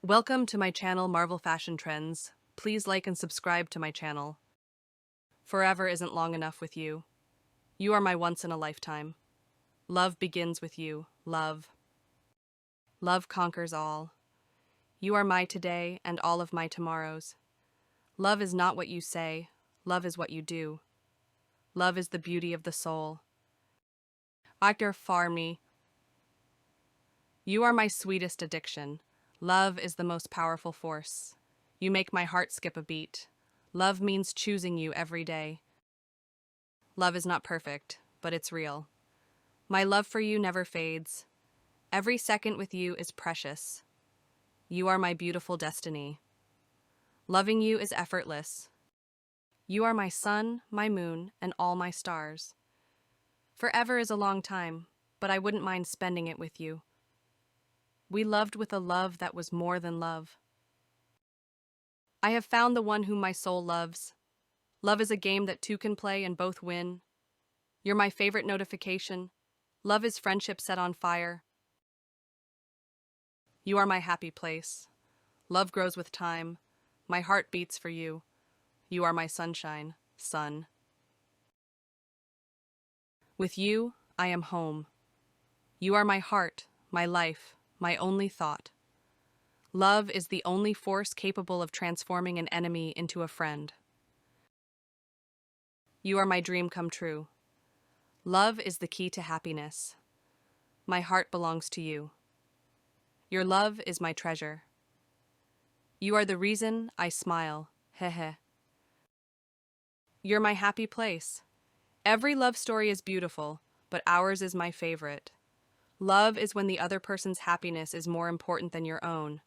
Welcome to my channel, Marvel Fashion Trends. Please like and subscribe to my channel. Forever isn't long enough with you. You are my once in a lifetime. Love begins with you, love. Love conquers all. You are my today and all of my tomorrows. Love is not what you say, love is what you do. Love is the beauty of the soul. Actor Farmi. You are my sweetest addiction. Love is the most powerful force. You make my heart skip a beat. Love means choosing you every day. Love is not perfect, but it's real. My love for you never fades. Every second with you is precious. You are my beautiful destiny. Loving you is effortless. You are my sun, my moon, and all my stars. Forever is a long time, but I wouldn't mind spending it with you. We loved with a love that was more than love. I have found the one whom my soul loves. Love is a game that two can play and both win. You're my favorite notification. Love is friendship set on fire. You are my happy place. Love grows with time. My heart beats for you. You are my sunshine, sun. With you, I am home. You are my heart, my life, my only thought. Love is the only force capable of transforming an enemy into a friend. You are my dream come true. Love is the key to happiness. My heart belongs to you. Your love is my treasure. You are the reason I smile, heh. You're my happy place. Every love story is beautiful, but ours is my favorite. Love is when the other person's happiness is more important than your own.